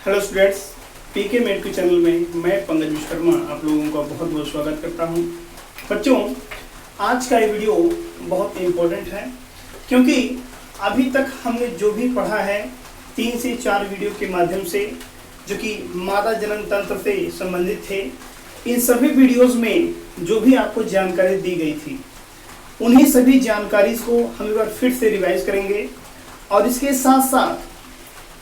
Hello students, पीके made के channel में मैं पंकज विश्वकर्मा आप लोगों का बहुत बहुत स्वागत करता हूं। बच्चों, आज का ये वीडियो बहुत इम्पोर्टेंट है क्योंकि अभी तक हमने जो भी पढ़ा है 3 से 4 वीडियो के माध्यम से जो कि मादा जनन तंत्र से संबंधित थे, इन सभी वीडियोस में जो भी आपको जानकारी दी गई थी उन्हीं सभी जानकारी को हम एक बार फिर से रिवाइज करेंगे। और इसके साथ साथ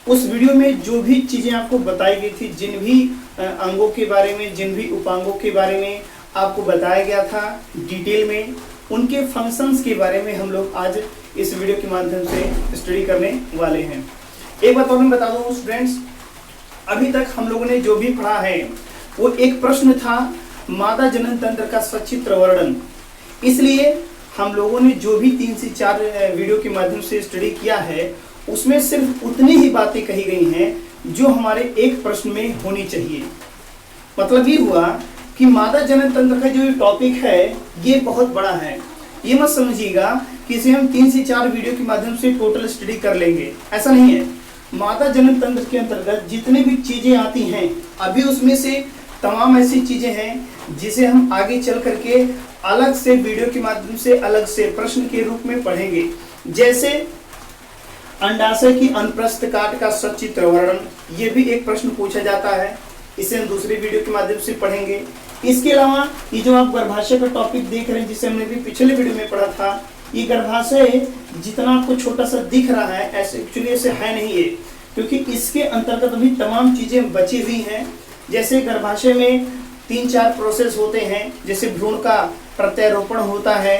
उस वीडियो में जो भी चीज़ें आपको बताई गई थी, जिन भी अंगों के बारे में, जिन भी उपांगों के बारे में आपको बताया गया था डिटेल में, उनके फंक्शंस के बारे में हम लोग आज इस वीडियो के माध्यम से स्टडी करने वाले हैं। एक बात और मैं बता दूं स्टूडेंट्स, अभी तक हम लोगों ने जो भी पढ़ा है वो एक प्रश्न था मादा जनन तंत्र का सचित्र वर्णन। इसलिए हम लोगों ने जो भी 3 से 4 वीडियो के माध्यम से स्टडी किया है उसमें सिर्फ उतनी ही बातें कही गई हैं जो हमारे एक प्रश्न में होनी चाहिए। मतलब ये हुआ कि मादा जनन तंत्र का जो टॉपिक है ये बहुत बड़ा है। ये मत समझिएगा कि इसे हम 3 से 4 वीडियो के माध्यम से टोटल स्टडी कर लेंगे, ऐसा नहीं है। मादा जनन तंत्र के अंतर्गत जितनी भी चीजें आती हैं, अभी उसमें से तमाम ऐसी चीजें हैं जिसे हम आगे चल करके अलग से वीडियो के माध्यम से अलग से प्रश्न के रूप में पढ़ेंगे। जैसे अंडाशय की अनुप्रस्थ काट का सचित्र वर्णन, ये भी एक प्रश्न पूछा जाता है, इसे हम दूसरे वीडियो के माध्यम से पढ़ेंगे। इसके अलावा ये जो आप गर्भाशय का टॉपिक देख रहे हैं, जिसे हमने भी पिछले वीडियो में पढ़ा था, ये गर्भाशय जितना आपको छोटा सा दिख रहा है ऐसे एक्चुअली ऐसे है नहीं है, क्योंकि इसके अंतर्गत अभी तमाम चीजें बची हुई हैं। जैसे गर्भाशय में 3-4 प्रोसेस होते हैं, जैसे भ्रूण का प्रत्यारोपण होता है,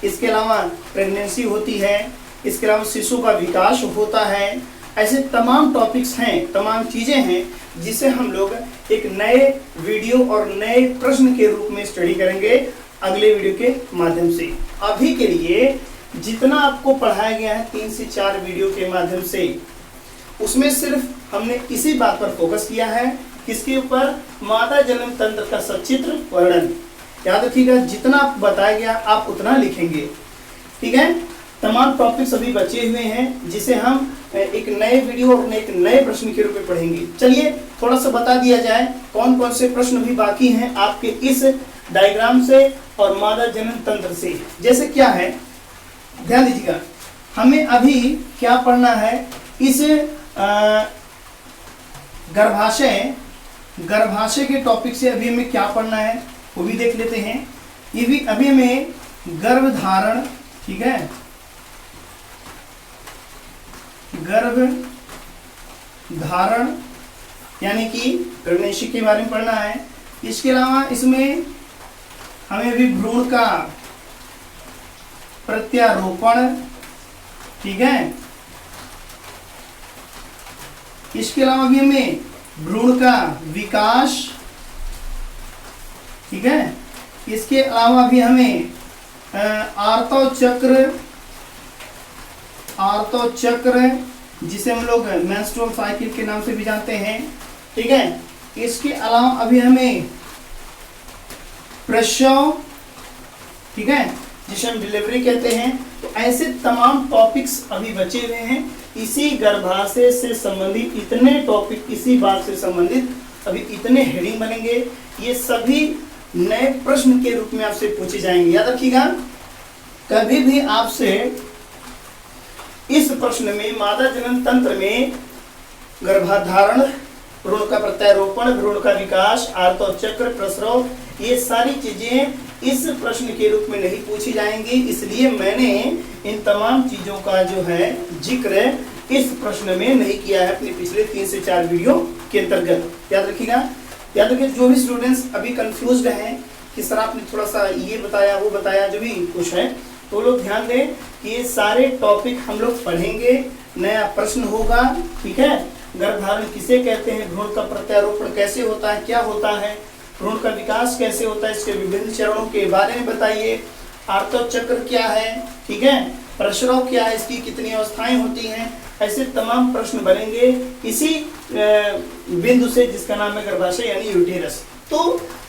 इसके अलावा प्रेगनेंसी होती है, इसके अलावा शिशु का विकास होता है। ऐसे तमाम टॉपिक्स हैं, तमाम चीजें हैं जिसे हम लोग एक नए वीडियो और नए प्रश्न के रूप में स्टडी करेंगे अगले वीडियो के माध्यम से। अभी के लिए जितना आपको पढ़ाया गया है 3 से 4 वीडियो के माध्यम से, उसमें सिर्फ हमने इसी बात पर फोकस किया है, किसके ऊपर? मादा जनन तंत्र का सचित्र वर्णन। याद रखिएगा, जितना बताया गया आप उतना लिखेंगे, ठीक है। तमाम टॉपिक्स अभी बचे हुए हैं जिसे हम एक नए वीडियो और एक नए प्रश्न के रूप में पढ़ेंगे। चलिए थोड़ा सा बता दिया जाए कौन कौन से प्रश्न भी बाकी हैं आपके इस डायग्राम से और मादा जनन तंत्र से। जैसे क्या है, ध्यान दीजिएगा, हमें अभी क्या पढ़ना है, इस गर्भाशय के टॉपिक से अभी हमें क्या पढ़ना है वो भी देख लेते हैं। ये भी अभी हमें गर्भधारण, ठीक है, गर्भ धारण यानी कि प्रेगनेंसी के बारे में पढ़ना है। इसके अलावा इसमें हमें भी भ्रूण का प्रत्यारोपण, ठीक है, इसके अलावा भी हमें भ्रूण का विकास, ठीक है, इसके अलावा भी हमें आर्तोचक्र जिसे हम लोग मेंस्ट्रुअल साइकिल के नाम से भी जानते हैं, ठीक है। इसके अलावा अभी हमें प्रसव, ठीक है, जिसे हम डिलीवरी कहते हैं। तो ऐसे तमाम टॉपिक्स अभी बचे हुए हैं। इसी गर्भाशय से संबंधित इतने टॉपिक, इसी बात से संबंधित अभी इतने हेडिंग बनेंगे, ये सभी नए प्रश्न के रूप में आपसे पूछे जाएंगे। याद रखिएगा, कभी भी आपसे इस प्रश्न में मादा जनन तंत्र में गर्भधारण, भ्रूण का प्रत्यारोपण, भ्रूण का विकास, आर्तोचक्र, प्रसव, ये सारी चीजें इस प्रश्न के रूप में नहीं पूछी जाएंगी। इसलिए मैंने इन तमाम चीजों का जो है जिक्र इस प्रश्न में नहीं किया है अपने पिछले 3 से 4 वीडियो के अंतर्गत। याद रखिएगा, याद रखिए, जो भी स्टूडेंट्स अभी कंफ्यूज्ड हैं कि सर आपने थोड़ा सा ये बताया वो बताया, जो भी कुछ है, तो लोग ध्यान दें कि ये सारे टॉपिक हम लोग पढ़ेंगे, नया प्रश्न होगा, ठीक है। गर्भधारण किसे कहते हैं, भ्रूण का प्रत्यारोपण कैसे होता है, क्या होता है, भ्रूण का विकास कैसे होता है, इसके विभिन्न चरणों के बारे में बताइए, आर्तोचक्र क्या है, ठीक है, प्रसव क्या है, इसकी कितनी अवस्थाएं होती हैं। ऐसे तमाम प्रश्न बनेंगे इसी बिंदु से जिसका नाम है गर्भाशय यानी यूटेरस। तो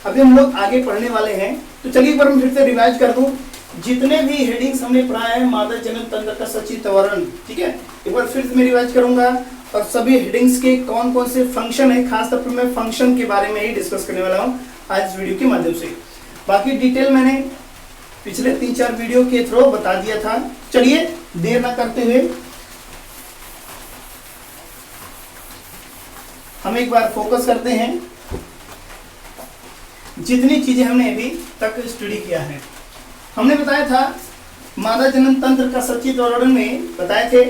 अभी हम लोग आगे पढ़ने वाले हैं, तो चलिए एक बार मैं फिर से रिवाइज कर दूं। जितने भी हेडिंग्स हमने पढ़ा है मादा जनन तंत्र का सचित्र वर्णन, ठीक है, एक बार फिर से मैं रिवाइज करूंगा और सभी हेडिंग्स के कौन कौन से फंक्शन है, खासतौर पर मैं फंक्शन के बारे में ही डिस्कस करने वाला हूँ आज इस वीडियो के माध्यम से। बाकी डिटेल मैंने पिछले 3-4 वीडियो के थ्रू बता दिया था। चलिए देर ना करते हुए हम एक बार फोकस करते हैं जितनी चीजें हमने अभी तक स्टडी किया है। हमने बताया था मादा जनन तंत्र का संक्षिप्त वर्णन में बताए थे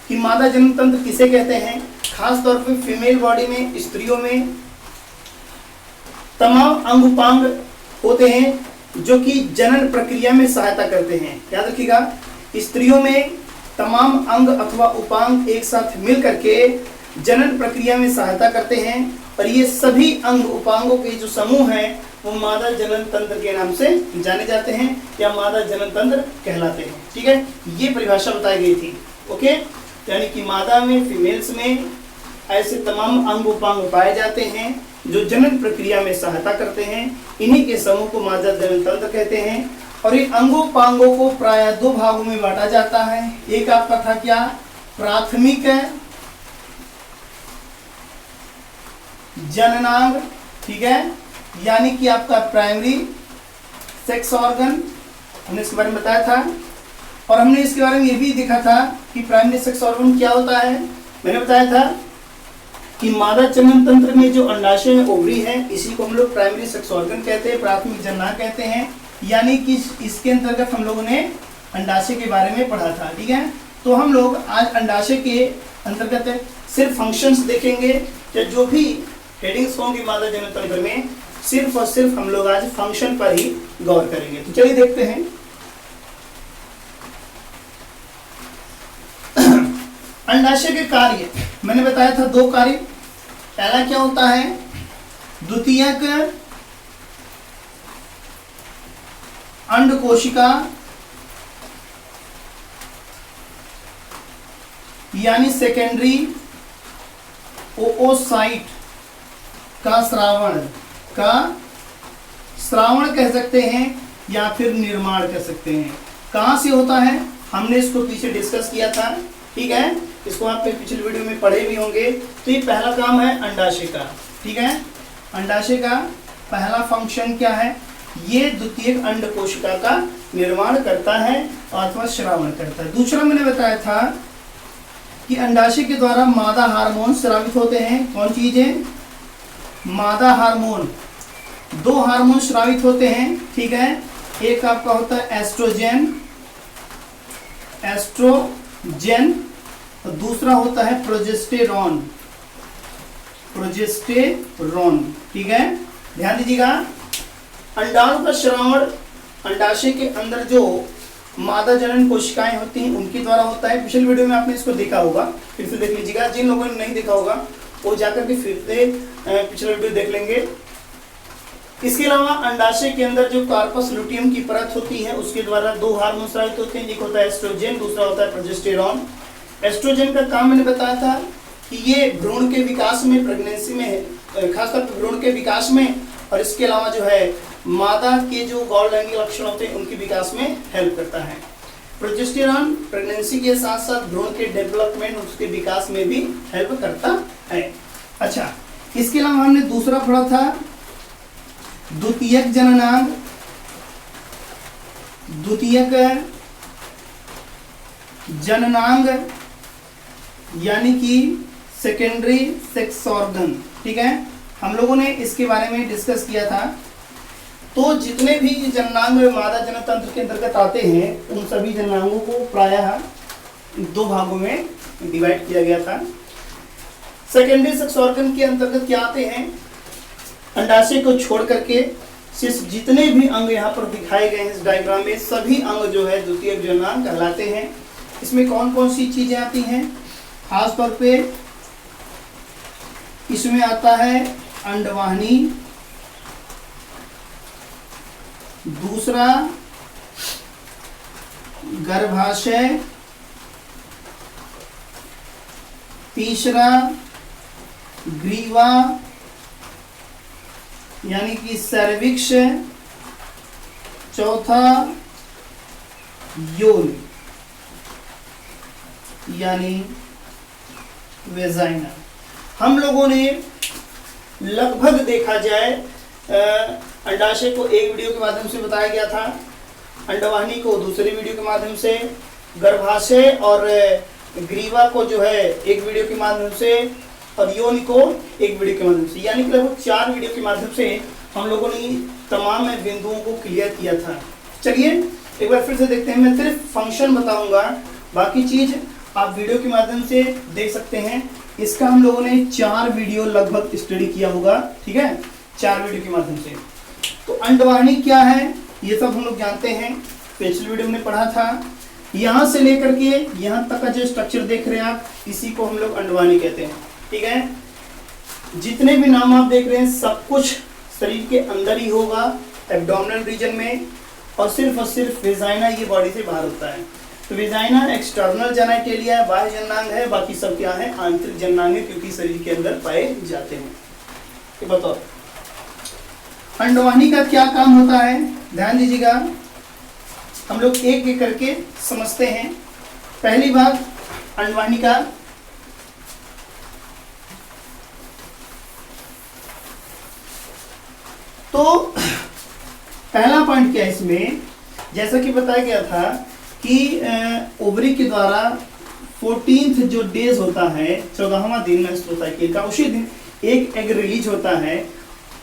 कि मादा जनन तंत्र किसे कहते हैं। खास तौर पे फीमेल बॉडी में, स्त्रियों में तमाम अंग उपांग होते हैं जो कि जनन प्रक्रिया में सहायता करते हैं। याद रखिएगा, स्त्रियों में तमाम अंग अथवा उपांग एक साथ मिल करके जनन प्रक्रिया में सहायता करते हैं और ये सभी अंग उपांगों के जो समूह हैं वो मादा जनन तंत्र के नाम से जाने जाते हैं या मादा जनन तंत्र कहलाते हैं। ठीक है, ये परिभाषा बताई गई थी। ओके, यानी कि मादा में, फीमेल्स में ऐसे तमाम अंग उपांग पाए जाते हैं जो जनन प्रक्रिया में सहायता करते हैं। इन्हीं के समूह को मादा जनन तंत्र कहते हैं। और इन अंगोपांगों को प्रायः 2 भागों में बांटा जाता है। एक आपका था क्या, प्राथमिक जननांग, ठीक है, यानी कि आपका प्राइमरी सेक्स ऑर्गन, हमने इसके बारे में बताया था। और हमने इसके बारे में ये भी देखा था कि प्राइमरी सेक्स ऑर्गन क्या होता है। मैंने बताया था कि मादा जनन तंत्र में जो अंडाशय है, ओवरी है, इसी को हम लोग प्राइमरी सेक्स ऑर्गन कहते हैं, प्राथमिक जननांग कहते हैं। यानी कि इसके अंतर्गत हम लोगों ने अंडाशय के बारे में पढ़ा था। ठीक है, तो हम लोग आज अंडाशय के अंतर्गत सिर्फ फंक्शंस देखेंगे या जो भी हेडिंग्स होंगी मादा जनन तंत्र में, सिर्फ और सिर्फ हम लोग आज फंक्शन पर ही गौर करेंगे। तो चलिए देखते हैं। अंडाशय के कार्य मैंने बताया था 2 कार्य। पहला क्या होता है, द्वितीयक अंड कोशिका यानी सेकेंडरी ओओसाइट का श्रावण कह सकते हैं या फिर निर्माण कह सकते हैं। कहां से होता है, हमने इसको पीछे डिस्कस किया था। ठीक है, इसको आप पिछले वीडियो में पढ़े भी होंगे। तो ये पहला काम है अंडाशय का। ठीक है, अंडाशय का पहला फंक्शन क्या है, ये द्वितीयक अंड कोशिका का निर्माण करता है अथवा श्रावण करता है। दूसरा मैंने बताया था कि अंडाशय के द्वारा मादा हार्मोन स्रावित होते हैं। कौन चीज है, मादा हार्मोन। 2 हार्मोन स्रावित होते हैं। ठीक है, एक आपका होता है एस्ट्रोजन और दूसरा होता है प्रोजेस्टेरॉन। ठीक है, ध्यान दीजिएगा। अंडाणु का श्रावण अंडाशय के अंदर जो मादा जनन कोशिकाएं होती हैं उनके द्वारा होता है। पिछले वीडियो में आपने इसको देखा होगा, फिर से देख लीजिएगा। जिन लोगों ने नहीं देखा होगा वो जाकर के फिर से पिछले वीडियो देख लेंगे। इसके अलावा अंडाशय के अंदर जो कार्पस लुटियम की परत होती है उसके द्वारा 2 हार्मोन स्रावित होते हैं। एक होता है एस्ट्रोजन, दूसरा होता है प्रोजेस्टेरॉन। एस्ट्रोजन का काम मैंने बताया था कि ये भ्रूण के विकास में, प्रेगनेंसी में, खासतौर पर भ्रूण के विकास में, और इसके अलावा जो है मादा के जो गौण लैंगिक लक्षण होते हैं उनके विकास में हेल्प करता है। प्रोजेस्टेरॉन प्रेगनेंसी के साथ साथ भ्रूण के डेवलपमेंट, उसके विकास में भी हेल्प करता है। अच्छा, इसके अलावा हमने दूसरा पढ़ा था द्वितीयक जननांग, यानी कि सेकेंडरी सेक्स ऑर्गन। ठीक है, हम लोगों ने इसके बारे में डिस्कस किया था। तो जितने भी जननांग मादा जनन तंत्र के अंतर्गत आते हैं उन सभी जननांगों को प्रायः 2 भागों में डिवाइड किया गया था। सेकेंडरी सेक्स ऑर्गन के अंतर्गत क्या आते हैं, अंडाशय को छोड़ करके शेष जितने भी अंग यहाँ पर दिखाए गए हैं इस डायग्राम में, सभी अंग जो है द्वितीयक जननांग कहलाते हैं। इसमें कौन कौन सी चीजें आती हैं, खास तौर पे इसमें आता है अंडवाहिनी, दूसरा गर्भाशय, तीसरा ग्रीवा यानी कि सर्विक्स, चौथा योनि यानी वेजाइना। हम लोगों ने लगभग देखा जाए अंडाशय को एक वीडियो के माध्यम से बताया गया था, अंडवाहिनी को दूसरे वीडियो के माध्यम से, गर्भाशय और ग्रीवा को जो है एक वीडियो के माध्यम से, और योनि को एक वीडियो के माध्यम से, यानी कि लगभग 4 वीडियो के माध्यम से हम लोगों ने तमाम बिंदुओं को क्लियर किया था। चलिए एक बार फिर से देखते हैं। मैं सिर्फ फंक्शन बताऊंगा, बाकी चीज आप वीडियो के माध्यम से देख सकते हैं। इसका हम लोगों ने 4 वीडियो लगभग स्टडी किया होगा, ठीक है, 4 वीडियो के माध्यम से। तो अंडवाहिनी क्या है ये सब हम लोग जानते हैं, पिछले वीडियो में पढ़ा था। यहाँ से लेकर के यहाँ तक का जो स्ट्रक्चर देख रहे हैं आप, इसी को हम लोग अंडवाहिनी कहते हैं, ठीक है। जितने भी नाम आप देख रहे हैं सब कुछ शरीर के अंदर ही होगा, एब्डोमिनल रीजन में, और सिर्फ वेजाइना ये बॉडी से बाहर होता है। तो वेजाइना एक्सटर्नल जेनिटलिया है, बाह्य जननांग है, बाकी सब क्या है, आंतरिक जननांग है, क्योंकि शरीर के अंदर पाए जाते हैं। तो बताओ अंडवाहिनी का क्या काम होता है, ध्यान दीजिएगा, हम लोग एक एक करके समझते हैं। पहली बात अंडवाहिनी का तो पहला पॉइंट क्या है इसमें, जैसा कि बताया गया था कि ओवरी के द्वारा 14th जो डेज होता है, 14वां दिन मेंस्ट्रुअल साइकिल का, उसी दिन एक एग रिलीज होता है,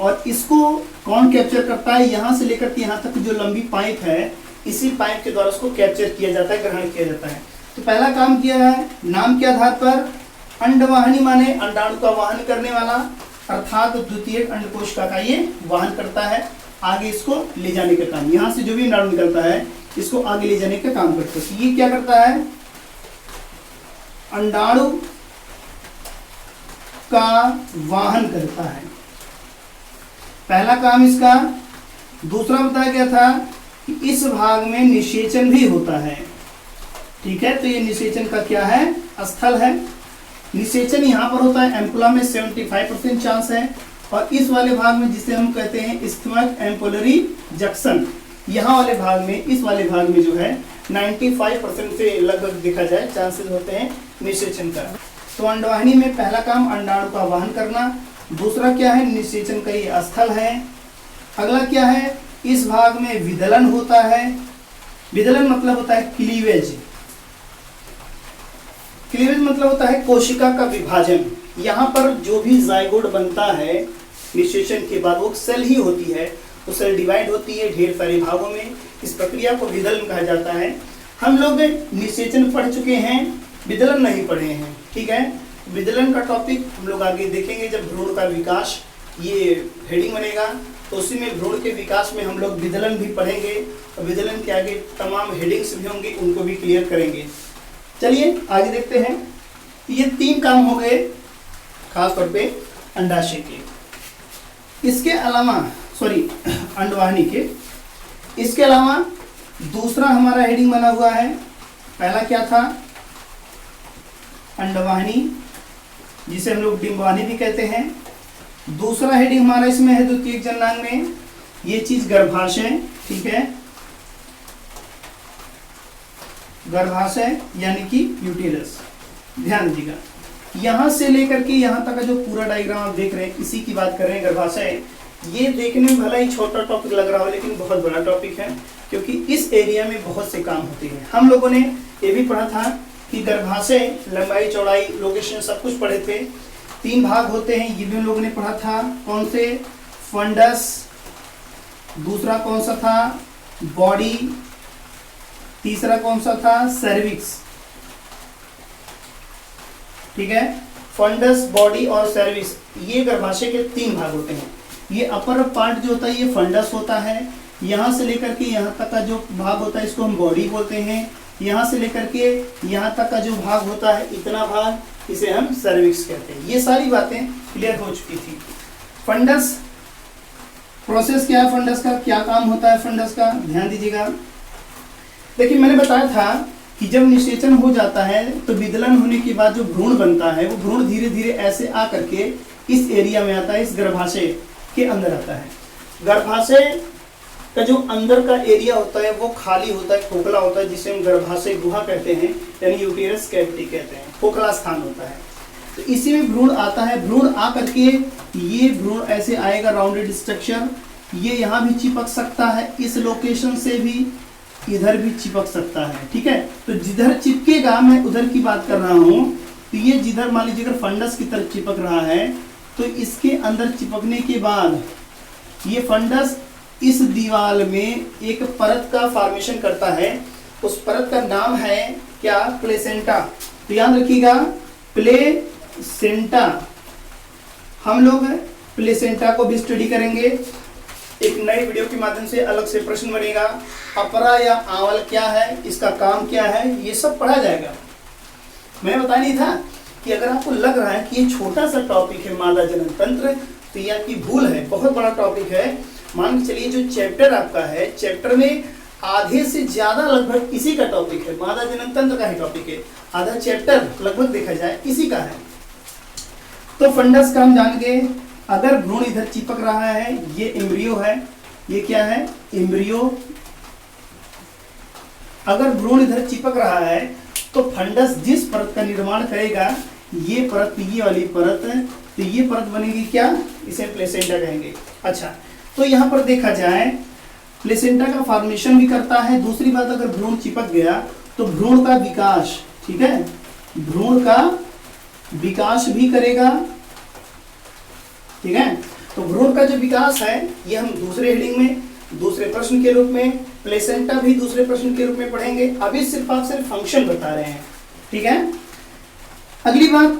और इसको कौन कैप्चर करता है, यहाँ से लेकर के यहाँ तक जो लंबी पाइप है, इसी पाइप के द्वारा उसको कैप्चर किया जाता है, ग्रहण किया जाता है। तो पहला काम किया है नाम के आधार पर, अंडवाहिनी माने अंडाणु का वाहन करने वाला, अर्थात द्वितीय अंडकोशिका का ये वाहन करता है, आगे इसको ले जाने का काम, यहाँ से जो भी अंडाणु निकलता है इसको आगे ले जाने का काम करता है। ये क्या करता है, अंडाणु का वाहन करता है, पहला काम इसका। दूसरा बताया गया था कि इस भाग में निषेचन भी होता है, ठीक है। तो ये निषेचन का क्या है, स्थल है। निषेचन यहाँ पर होता है, एम्पुला में 75% चांस है, और इस वाले भाग में जिसे हम कहते हैं इस्थमक एम्पुलरी जंक्शन, यहाँ वाले भाग में, इस वाले भाग में जो है 95% से लगभग देखा जाए चांसेस होते हैं निषेचन का। तो अंडवाहिनी में पहला काम अंडाणु का वाहन करना, दूसरा क्या है, निषेचन का ये स्थल है। अगला क्या है, इस भाग में विदलन होता है। विदलन मतलब होता है क्लीवेज, क्लीवेज मतलब होता है कोशिका का विभाजन। यहाँ पर जो भी जाइगोट बनता है निषेचन के बाद, वो सेल ही होती है, वो सेल डिवाइड होती है ढेर सारे भागों में, इस प्रक्रिया को विदलन कहा जाता है। हम लोग निषेचन पढ़ चुके हैं, विदलन नहीं पढ़े हैं, ठीक है। विदलन का टॉपिक हम लोग आगे देखेंगे जब भ्रूण का विकास, ये हेडिंग बनेगा, तो उसी में भ्रूण के विकास में हम लोग विदलन भी पढ़ेंगे, और विदलन के आगे तमाम हेडिंग्स भी होंगी, उनको भी क्लियर करेंगे। चलिए आगे देखते हैं। ये 3 काम हो गए खास तौर पे अंडाशय के। इसके अलावा अंडवाहिनी के, इसके अलावा दूसरा हमारा हेडिंग बना हुआ है। पहला क्या था, अंडवाहिनी, जिसे हम लोग डिंबवाहिनी भी कहते हैं। दूसरा हेडिंग हमारा इसमें है द्वितीयक जननांग में, ये चीज गर्भाशय, ठीक है, गर्भाशय यानी कि यूटेरस। ध्यान दीजिएगा, यहाँ से लेकर के यहाँ तक का जो पूरा डायग्राम आप देख रहे हैं, इसी की बात कर रहे हैं, गर्भाशय। ये देखने में भला ही छोटा टॉपिक लग रहा हो, लेकिन बहुत बड़ा टॉपिक है, क्योंकि इस एरिया में बहुत से काम होते हैं। हम लोगों ने ये भी पढ़ा था कि गर्भाशय लंबाई चौड़ाई लोकेशन सब कुछ पढ़े थे। 3 भाग होते हैं, ये भी हम लोगों ने पढ़ा था। कौन से, फंडस, दूसरा कौन सा था, बॉडी, तीसरा कौन सा था, सर्विक्स, ठीक है। फंडस, बॉडी और सर्विक्स, ये गर्भाशय के 3 भाग होते हैं। ये अपर पार्ट जो होता है ये फंडस होता है, यहाँ से लेकर के यहाँ तक का जो भाग होता है इसको हम बॉडी बोलते हैं, यहाँ से लेकर के यहाँ तक का जो भाग होता है, इतना भाग, इसे हम सर्विक्स कहते हैं। ये सारी बातें क्लियर हो चुकी थी। फंडस प्रोसेस क्या है, फंडस का क्या काम होता है, फंडस का ध्यान दीजिएगा। देखिए मैंने बताया था कि जब निषेचन हो जाता है तो विदलन होने के बाद जो भ्रूण बनता है, वो भ्रूण धीरे धीरे ऐसे आ करके इस एरिया में आता है, इस गर्भाशय के अंदर आता है। गर्भाशय का जो अंदर का एरिया होता है वो खाली होता है, खोखला होता है, जिसे हम गर्भाशय गुहा कहते हैं, यानी यूटेरस कैविटी कहते हैं, खोखला स्थान होता है। तो इसी में भ्रूण आता है। भ्रूण आ करके ये भ्रूण ऐसे आएगा राउंडेड स्ट्रक्चर, ये यहाँ भी चिपक सकता है, इस लोकेशन से भी इधर भी चिपक सकता है। ठीक है, तो जिधर चिपकेगा, मैं उधर की बात कर रहा हूँ, तो ये जिधर मान लीजिए अगर फंडस की तरफ चिपक रहा है तो इसके अंदर चिपकने के बाद ये फंडस इस दीवार में एक परत का फॉर्मेशन करता है। उस परत का नाम है क्या? प्लेसेंटा। तो याद रखिएगा प्लेसेंटा। हम लोग प्लेसेंटा को भी स्टडी करेंगे। एक नई वीडियो के माध्यम से अलग से प्रश्न बनेगा, अपरा या आंवल क्या है, इसका काम क्या है, ये सब पढ़ा जाएगा। मैं बता नहीं था कि अगर आपको लग रहा है कि ये छोटा सा टॉपिक है मादा जनन तंत्र, तो ये आपकी भूल है, बहुत बड़ा टॉपिक है। मान के चलिए जो चैप्टर आपका है, चैप्टर में आधे से ज्यादा लगभग इसी का टॉपिक है, मादा जनन तंत्र का ही टॉपिक है। आधा चैप्टर लगभग देखा जाए इसी का है। तो फंडस का हम जान गए। अगर भ्रूण इधर चिपक रहा है, ये एम्ब्रियो है, ये क्या है? एम्ब्रियो। अगर भ्रूण इधर चिपक रहा है तो फंडस जिस परत का निर्माण करेगा, ये परत, ये वाली परत, तो ये परत बनेगी क्या? इसे प्लेसेंटा कहेंगे। अच्छा, तो यहाँ पर देखा जाए प्लेसेंटा का फॉर्मेशन भी करता है। दूसरी बात, अगर भ्रूण चिपक गया तो भ्रूण का विकास, ठीक है, भ्रूण का विकास भी करेगा। ठीक है, तो भ्रूण का जो विकास है ये हम दूसरे हेडिंग में, दूसरे प्रश्न के रूप में, प्लेसेंटा भी दूसरे प्रश्न के रूप में पढ़ेंगे। अभी सिर्फ आप सिर्फ फंक्शन बता रहे हैं। ठीक है, अगली बात,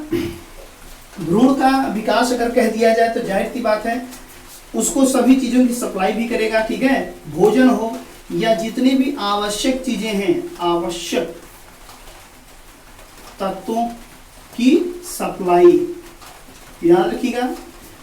भ्रूण का विकास अगर कह दिया जाए तो जाहिर सी बात है उसको सभी चीजों की सप्लाई भी करेगा। ठीक है, भोजन हो या जितनी भी आवश्यक चीजें हैं, आवश्यक तत्वों की सप्लाई, याद रखिएगा,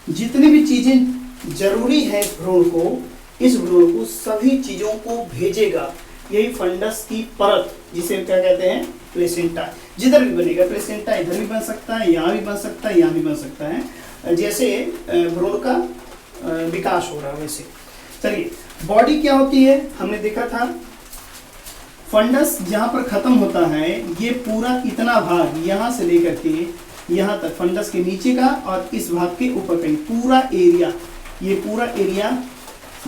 जितनी भी चीजें जरूरी है भ्रूण को, इस भ्रूण को सभी चीजों को भेजेगा। यही फंडस की परत, जिसे क्या कहते हैं? प्लेसेंटा। जिधर भी बनेगा प्लेसेंटा, इधर भी बन सकता है, यहाँ भी बन सकता है, यहाँ भी बन सकता है, जैसे भ्रूण का विकास हो रहा है वैसे। चलिए, बॉडी क्या होती है हमने देखा था। फंडस जहाँ पर खत्म होता है, ये पूरा इतना भाग यहाँ से लेकर के यहाँ तक, फंडस के नीचे का और इस भाग के ऊपर का पूरा एरिया, ये पूरा एरिया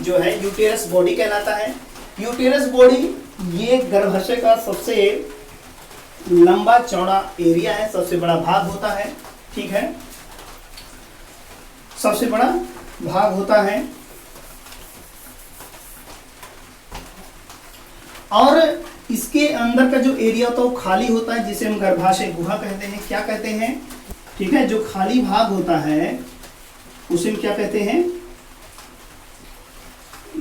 जो है यूटेरस बॉडी कहलाता है। यूटेरस बॉडी ये गर्भाशय का सबसे लंबा चौड़ा एरिया है, सबसे बड़ा भाग होता है। ठीक है, सबसे बड़ा भाग होता है। और इसके अंदर का जो एरिया होता है वो खाली होता है, जिसे हम गर्भाशय गुहा कहते हैं। क्या कहते हैं? ठीक है, जो खाली भाग होता है उसे हम क्या कहते हैं?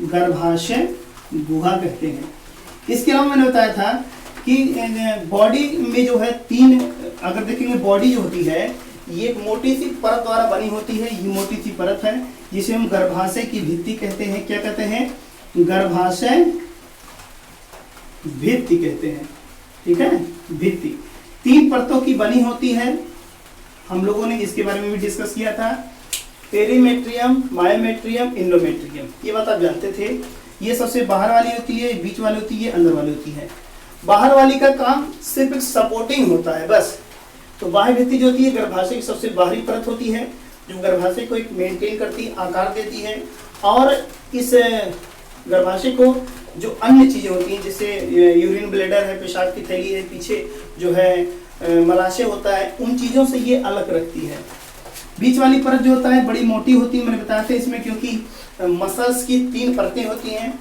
गर्भाशय गुहा कहते हैं। इसके अलावा मैंने बताया था कि बॉडी में जो है तीन, अगर देखेंगे बॉडी जो होती है ये एक मोटी सी परत द्वारा बनी होती है। ये मोटी सी परत है जिसे हम गर्भाशय की भित्ति कहते हैं। क्या कहते हैं? गर्भाशय भित्ति कहते हैं। ठीक है, भित्ति तीन परतों की बनी होती है। हम लोगों ने इसके बारे में भी डिस्कस किया था, पेरीमेट्रियम, मायोमेट्रियम, इंडोमेट्रियम। ये बात आप जानते थे। ये सबसे बाहर वाली होती है, बीच वाली होती है, अंदर वाली होती है। बाहर वाली का काम सिर्फ सपोर्टिंग होता है बस। तो बाह्य भित्ति जो होती है गर्भाशय की सबसे बाहरी परत होती है, जो गर्भाशय को एक मेंटेन करती है, आकार देती है। और इस गर्भाशय को जो अन्य चीजें होती हैं, जैसे यूरिन ब्लैडर है, पेशाब की थैली है, पीछे जो है मलाशय होता है, उन चीजों से ये अलग रखती है। बीच वाली परत जो होता है बड़ी मोटी होती है, मैंने बताया था इसमें, क्योंकि मसल्स की तीन परतें होती हैं।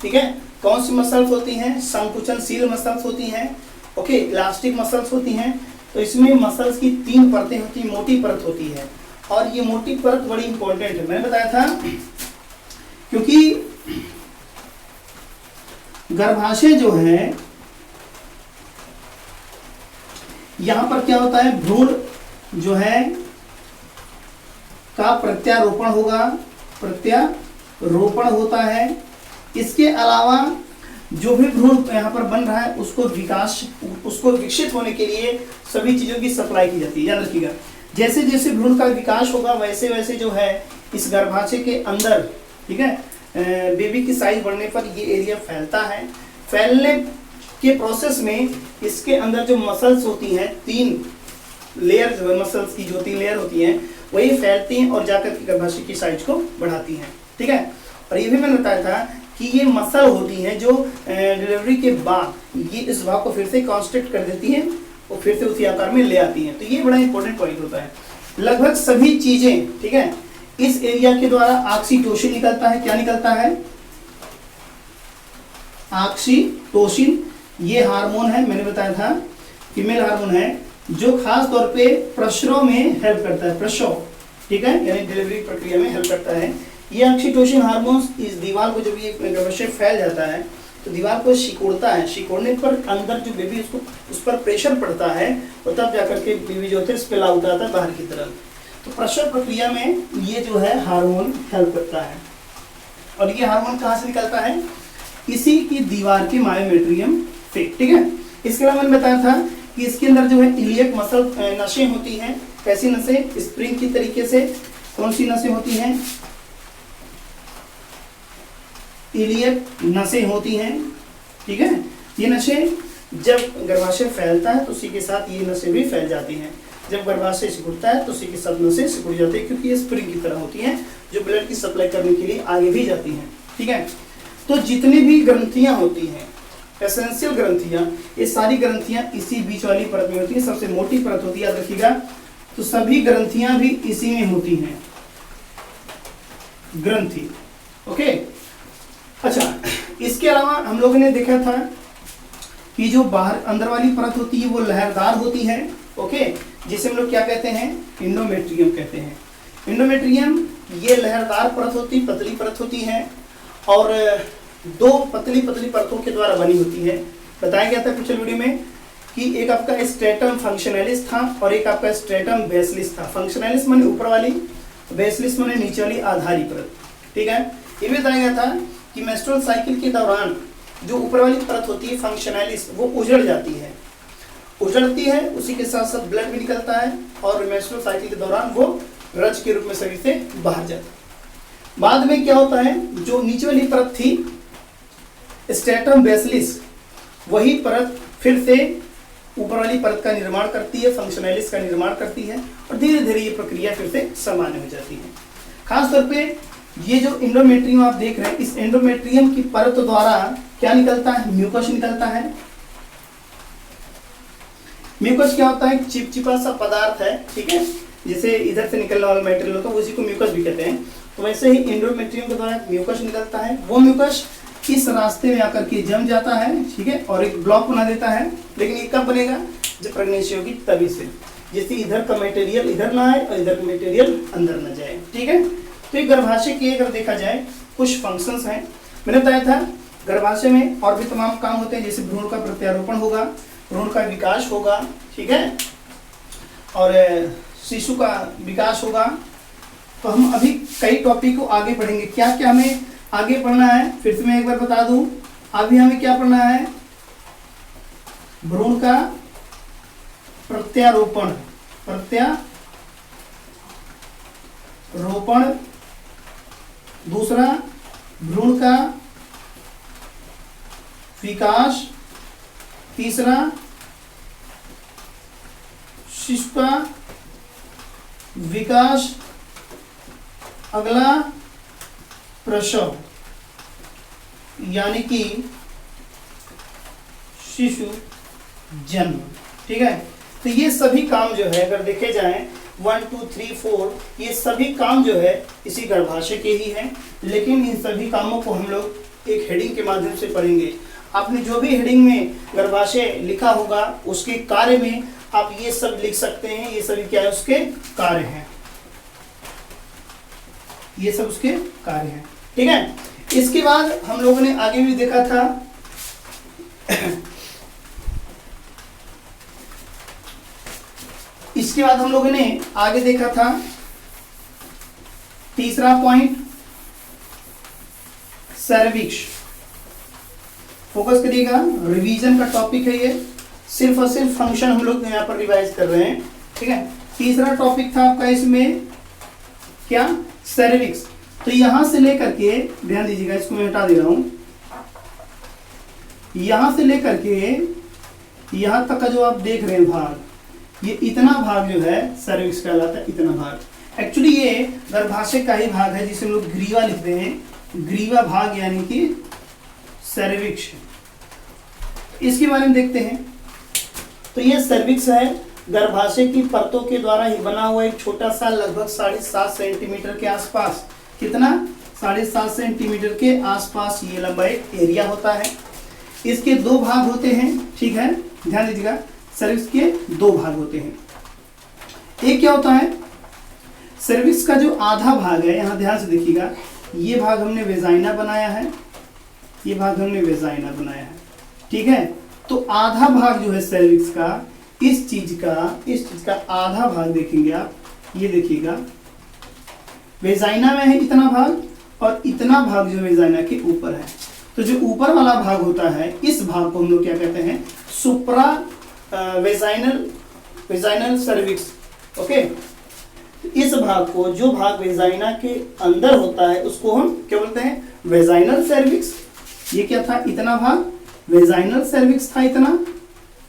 ठीक है, कौन सी मसल्स होती हैं? संकुचनशील मसल्स होती हैं, ओके, इलास्टिक मसल्स होती हैं। तो इसमें मसल्स की तीन परतें होती हैं, मोटी परत होती है। और ये मोटी परत बड़ी इंपॉर्टेंट है, मैंने बताया था, क्योंकि गर्भाशय जो है यहां पर क्या होता है, भ्रूण जो है का प्रत्यारोपण होगा, प्रत्यारोपण होता है। इसके अलावा जो भी भ्रूण यहाँ पर बन रहा है उसको विकसित होने के लिए सभी चीजों की सप्लाई की जाती है। याद रखिएगा, जैसे जैसे भ्रूण का विकास होगा वैसे वैसे जो है इस गर्भाशय के अंदर, ठीक है, बेबी की साइज बढ़ने पर ये एरिया फैलता है। फैलने के प्रोसेस में इसके अंदर जो मसल्स होती हैं, तीन लेयर जो है मसल्स की जो 3 लेयर होती हैं वही फैलती हैं और जाकर के गर्भाशय की साइज को बढ़ाती हैं। ठीक है, और ये भी मैंने बताया था कि ये मसल होती हैं जो डिलीवरी के बाद ये इस भाग को फिर से कॉन्स्ट्रिक्ट कर देती हैं और फिर से उसी आकार में ले आती हैं। तो ये बड़ा इंपॉर्टेंट पॉइंट होता है। लगभग सभी चीजें, ठीक है, इस एरिया के द्वारा ऑक्सीटोसिन निकलता है। क्या निकलता है? ऑक्सीटोसिन। ये हार्मोन है, मैंने बताया था फीमेल हार्मोन है जो खास तौर पे प्रसव में हेल्प करता है। प्रसव, ठीक है, यानी डिलीवरी प्रक्रिया में हेल्प करता है। ये ऑक्सीटोसिन हार्मोन इस दीवार को जब ये गर्भाशय फैल जाता है तो दीवार को सिकोड़ता है। सिकोड़ने पर अंदर जो बेबी उसको उस पर प्रेशर पड़ता है और तब जाकर के बेबी जो होता है स्पेल आउट आता है बाहर की तरफ। तो प्रसव प्रक्रिया में ये जो है हार्मोन हेल्प करता है। और ये हार्मोन कहाँ से निकलता है? इसी की दीवार के मायोमेट्रियम से। ठीक है, इसके अलावा मैंने बताया था कि इसके अंदर जो है इलियक मसल नसें होती हैं। कैसी नसें? स्प्रिंग की तरीके से। कौन सी नसें होती हैं? इलियक नसें होती हैं। ठीक है, ये नसें जब गर्भाशय फैलता है तो उसी के साथ ये नसें भी फैल जाती हैं। जब गर्भाशय सिकुड़ता है तो उसी के साथ नसें सिकुड़ जाती है, क्योंकि ये स्प्रिंग की तरह होती हैं जो ब्लड की सप्लाई करने के लिए आगे भी जाती हैं। ठीक है, तो जितनी भी ग्रंथियां होती हैं, एसेंशियल ग्रंथियां, ये सारी ग्रंथियां इसी बीच वाली परत में होती है। सबसे मोटी परत होती है, याद रखिएगा। तो सभी ग्रंथियां भी इसी में होती हैं, ग्रंथि। ओके, अच्छा, इसके अलावा हम लोगों ने देखा था कि जो बाहर अंदर वाली परत होती है वो लहरदार होती है। ओके, जिसे हम लोग क्या कहते हैं? इंडोमेट्रियम कहते हैं। इंडोमेट्रियम ये लहरदार परत होती, पतली परत होती है और 2 पतली पतली परतों के द्वारा बनी होती है। बताया गया था पिछले वीडियो में कि एक आपका स्ट्रेटम फंक्शनलिस था और एक आपका स्ट्रेटम बेसिलिस था। फंक्शनलिस माने ऊपर वाली, बेसिलिस माने नीचे वाली आधारी परत। ठीक है, ये भी बताया गया था कि मेंस्ट्रुअल साइकिल के दौरान जो ऊपर वाली परत होती है फंक्शनलिस, वो उजड़ जाती है। उजड़ती है, उसी के साथ साथ ब्लड भी निकलता है और मेंस्ट्रुअल साइकिल के दौरान वो रज के रूप में शरीर से बाहर जाता है। बाद में क्या होता है, जो नीचे वाली परत थी स्ट्रेटम बेसिलिस, वही परत फिर से ऊपर वाली परत का निर्माण करती है, फंक्शनलिस का निर्माण करती है और धीरे धीरे ये प्रक्रिया फिर से सामान्य हो जाती है। खास तौर पे ये जो एंडोमेट्रियम आप देख रहे हैं, इस एंडोमेट्रियम की परत द्वारा क्या निकलता है? म्यूकस निकलता है। म्यूकस क्या होता है? चिपचिपा सा पदार्थ है। ठीक है, जिसे इधर से निकलने वाला मटेरियल होता है उसी को म्यूकस भी कहते हैं। तो वैसे ही एंडोमेट्रियम के द्वारा म्यूकस निकलता है। वो म्यूकस इस रास्ते में आकर के जम जाता है, ठीक है, और एक ब्लॉक बना देता है। लेकिन ये कब बनेगा? जब प्रेगनेंसी होगी तभी से, जैसे इधर का मटेरियल इधर ना आए और इधर का मटेरियल अंदर ना जाए। ठीक है, तो ये गर्भाशय के अगर देखा जाए कुछ फंक्शंस हैं। मैंने बताया था गर्भाशय में और भी तमाम काम होते हैं, जैसे भ्रूण का प्रत्यारोपण होगा, भ्रूण का विकास होगा, ठीक है, और शिशु का विकास होगा। तो हम अभी कई टॉपिक को आगे पढ़ेंगे। क्या क्या हमें आगे पढ़ना है, फिर से मैं एक बार बता दूं। अभी हमें क्या पढ़ना है? भ्रूण का प्रत्यारोपण, प्रत्यारोपण। दूसरा भ्रूण का विकास। तीसरा शिशु का विकास। अगला प्रसव, यानी कि शिशु जन्म। ठीक है, तो ये सभी काम जो है अगर देखे जाएं 1 2 3 4, ये सभी काम जो है इसी गर्भाशय के ही हैं। लेकिन इन सभी कामों को हम लोग एक हेडिंग के माध्यम से पढ़ेंगे। आपने जो भी हेडिंग में गर्भाशय लिखा होगा उसके कार्य में आप ये सब लिख सकते हैं। ये सभी क्या है? उसके कार्य हैं। ये सब उसके कार्य हैं। ठीक है, इसके बाद हम लोगों ने आगे भी देखा था इसके बाद हम लोगों ने आगे देखा था तीसरा पॉइंट, सर्विक्स। फोकस करिएगा, रिवीजन का टॉपिक है ये, सिर्फ और सिर्फ फंक्शन हम लोग यहाँ पर रिवाइज कर रहे हैं। ठीक है, तीसरा टॉपिक था आपका इसमें क्या? सर्विक्स। तो यहां से लेकर के ध्यान दीजिएगा, इसको मैं हटा दे रहा हूं। यहां से लेकर के यहां तक का जो आप देख रहे हैं भाग, ये इतना भाग जो है सर्विक्स कहलाता है, इतना भाग। एक्चुअली ये गर्भाशय का ही भाग है जिसे हम लोग ग्रीवा लिखते हैं, ग्रीवा भाग यानी कि सर्विक्स। इसके बारे में देखते हैं। तो ये सर्विक्स है, गर्भाशय की परतों के द्वारा ही बना हुआ एक छोटा सा लगभग 7.5 सेंटीमीटर के आसपास, कितना 7.5 सेंटीमीटर के आसपास ये लंबा एक एरिया होता है। इसके दो भाग होते हैं, ठीक है, ध्यान दीजिएगा, सर्विक्स के दो भाग होते हैं। एक क्या होता है, सर्विक्स का जो आधा भाग है, यहाँ ध्यान से देखिएगा, ये भाग हमने वेजाइना बनाया है, ये भाग हमने वेजाइना बनाया है, ठीक है। तो आधा भाग जो है सर्विक्स का, इस चीज का आधा भाग देखेंगे आप, ये देखिएगा वेजाइना में है इतना भाग, और इतना भाग जो वेजाइना के ऊपर है। तो जो ऊपर वाला भाग होता है, इस भाग को हम लोग क्या कहते हैं, सुप्रा वेजाइनल सर्विक्स। ओके, इस भाग को, जो भाग वेजाइना के अंदर होता है, उसको हम क्या बोलते हैं, वेजाइनल सर्विक्स। ये क्या था, इतना भाग वेजाइनल सर्विक्स था, इतना,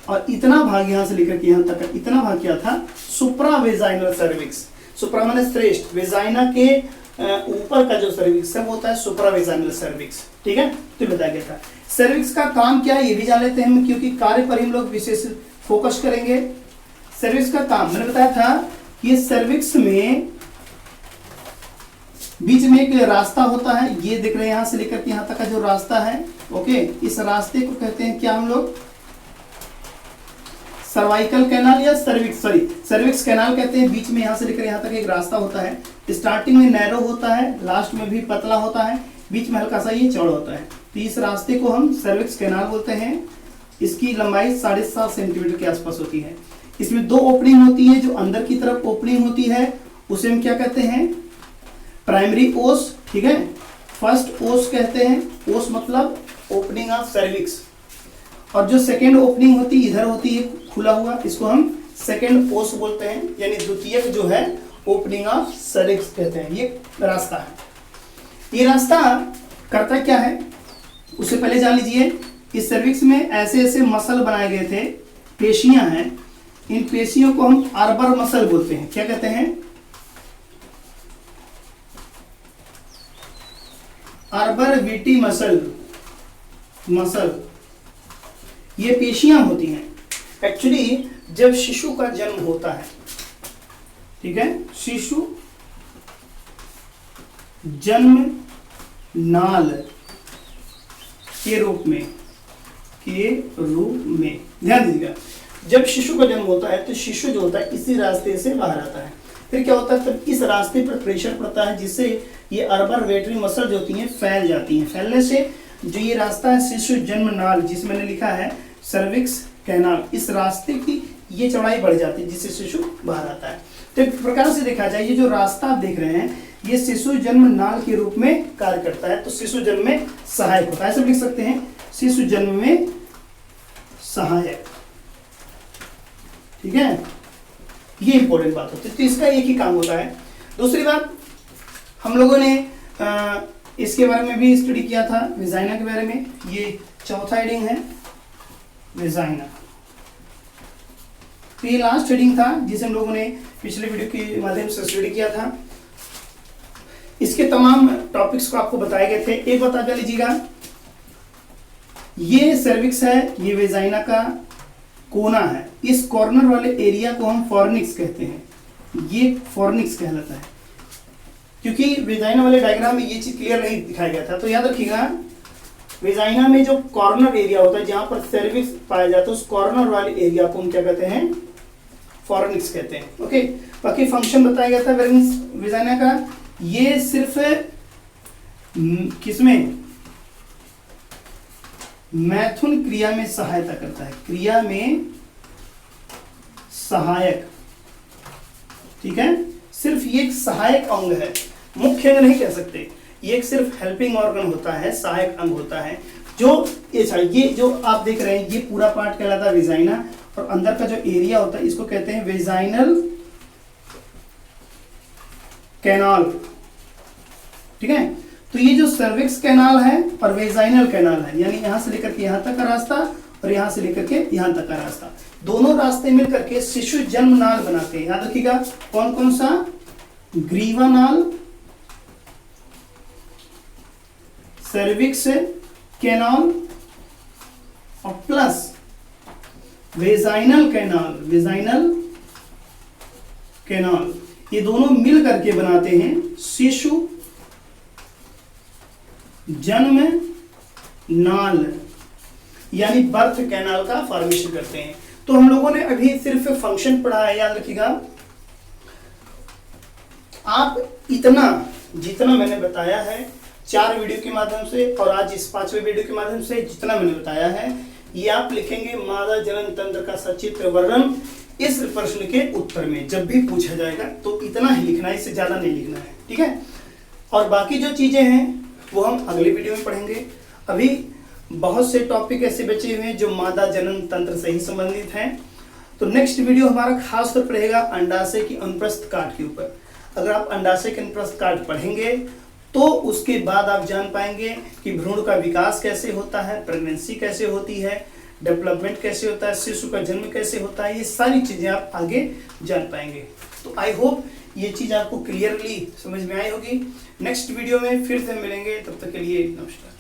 और इतना भाग यहां से लेकर के यहां तक इतना भाग क्या था, सुप्रा वेजाइनल सर्विक्स। सुप्रा माने श्रेष्ठ, वेजाइना के ऊपर का जो सर्विक्स है वो होता है सुप्रा वेजाइनल सर्विक्स, ठीक है। तो बताया गया था। सर्विक्स का काम क्या है ये भी जान लेते हैं हम, क्योंकि कार्य पर हम लोग विशेष फोकस करेंगे। सर्विक्स का काम मैंने बताया था कि ये सर्विक्स में बीच में एक रास्ता होता है, ये देख रहे हैं, यहां से लेकर के यहां तक का जो रास्ता है, ओके, इस रास्ते को कहते हैं क्या हम लोग, सर्वाइकल कैनाल या सर्विक्स कैनाल कहते हैं। बीच में यहां से लेकर यहां तक एक रास्ता होता है, स्टार्टिंग में नैरो होता है, लास्ट में भी पतला होता है, बीच में हल्का सा ये चौड़ा होता है। तो इस रास्ते को हम सर्विक्स कैनाल बोलते हैं। इसकी लंबाई 7.5 सेंटीमीटर के आसपास होती है। इसमें दो ओपनिंग होती है, जो अंदर की तरफ ओपनिंग होती है उसे हम क्या कहते हैं, प्राइमरी ओस, ठीक है, फर्स्ट ओस कहते हैं। ओस मतलब ओपनिंग ऑफ सर्विक्स। और जो सेकेंड ओपनिंग होती है, इधर होती है खुला हुआ, इसको हम सेकेंड ओस बोलते हैं, यानी द्वितीयक जो है ओपनिंग ऑफ सर्विक्स कहते हैं। ये रास्ता है। ये रास्ता करता क्या है, उससे पहले जान लीजिए, इस सर्विक्स में ऐसे ऐसे मसल बनाए गए थे, पेशियां हैं, इन पेशियों को हम आर्बर मसल बोलते हैं। क्या कहते हैं, आर्बर वीटी मसल। ये पेशियां होती हैं। एक्चुअली जब शिशु का जन्म होता है, ठीक है, शिशु जन्म नाल के रूप में ध्यान दीजिएगा, जब शिशु का जन्म होता है तो शिशु जो होता है इसी रास्ते से बाहर आता है। फिर क्या होता है, तब इस रास्ते पर प्रेशर पड़ता है, जिससे ये अर्बर वेटरी मसल जो होती हैं फैल जाती हैं। फैलने से जो ये रास्ता है शिशु जन्म नाल, जिसमें मैंने लिखा है सर्विक्स कैनाल, इस रास्ते की ये चौड़ाई बढ़ जाती है, जिससे शिशु बाहर आता है। तो एक प्रकार से देखा जाए, ये जो रास्ता आप देख रहे हैं, ये शिशु जन्म नाल के रूप में कार्य करता है। तो शिशु जन्म में सहायक होता है, ऐसे लिख सकते हैं, शिशु जन्म में सहायक, ठीक है। ये इंपॉर्टेंट बात होती है। तो इसका एक ही काम होता है। दूसरी बात, हम लोगों ने इसके बारे में भी स्टडी किया था, वेजाइना के बारे में। ये चौथा हेडिंग है, वेजाइना। तो ये लास्ट हेडिंग था जिसे हम लोगों ने पिछले वीडियो के माध्यम से स्टडी किया था। इसके तमाम टॉपिक्स को आपको बताए गए थे। एक बात जान लीजिएगा, ये सर्विक्स है, ये वेजाइना का कोना है, इस कॉर्नर वाले एरिया को हम फॉर्निक्स कहते हैं। ये फॉर्निक्स कहलाता है, क्योंकि वेजाइना वाले डायग्राम में ये चीज क्लियर नहीं दिखाया गया था। तो याद रखिएगा, वेजाइना में जो कॉर्नर एरिया होता है, जहां पर सर्विक्स पाया जाता है, उस कॉर्नर वाले एरिया को हम क्या कहते हैं, फॉर्निक्स कहते हैं। ओके, बाकी फंक्शन बताया गया था वेजाइना का। ये सिर्फ किसमें, मैथुन क्रिया में सहायता करता है, क्रिया में सहायक, ठीक है। सिर्फ ये एक सहायक अंग है, मुख्य अंग नहीं कह सकते। ये एक सिर्फ हेल्पिंग ऑर्गन होता है, सहायक अंग होता है। जो ये जो आप देख रहे हैं, ये पूरा पार्ट कहलाता है वेजाइना, और अंदर का जो एरिया होता है इसको कहते हैं वेजाइनल कैनाल, ठीक है। तो ये जो सर्विक्स कैनाल है और वेजाइनल कैनाल है, यानी यहां से लेकर के यहां तक का रास्ता, और यहाँ से लेकर के यहाँ तक का रास्ता, दोनों रास्ते मिल करके शिशु जन्म नाल बनाते हैं। याद रखिएगा कौन कौन सा, ग्रीवा नाल, सर्विक्स कैनाल और plus vaginal canal, vaginal canal, ये दोनों मिल करके बनाते हैं शिशु जन्म नाल, यानी बर्थ कैनाल का फॉर्मेशन करते हैं। तो हम लोगों ने अभी सिर्फ फंक्शन पढ़ा है, याद रखिएगा। आप इतना जितना मैंने बताया है 4 वीडियो के माध्यम से और आज इस 5वें वीडियो के माध्यम से जितना मैंने बताया है, ये आप लिखेंगे मादा जनन तंत्र का सचित्र वर्णन इस प्रश्न के उत्तर में जब भी पूछा जाएगा, तो इतना ही लिखना है, इससे ज्यादा नहीं लिखना है, ठीक है। और बाकी जो चीजें हैं वो हम अगले वीडियो में पढ़ेंगे। अभी बहुत से टॉपिक ऐसे बचे हुए हैं जो मादा जनन तंत्र से ही संबंधित हैं। तो नेक्स्ट वीडियो हमारा खास तौर पर रहेगा अंडाशय की अनुप्रस्थ काट के ऊपर। अगर आप अंडाशय के अनुप्रस्थ काट पढ़ेंगे तो उसके बाद आप जान पाएंगे कि भ्रूण का विकास कैसे होता है, प्रेगनेंसी कैसे होती है, डेवलपमेंट कैसे होता है, शिशु का जन्म कैसे होता है, ये सारी चीजें आप आगे जान पाएंगे। तो आई होप ये चीज आपको क्लियरली समझ में आई होगी। नेक्स्ट वीडियो में फिर से मिलेंगे, तब तक के लिए नमस्कार।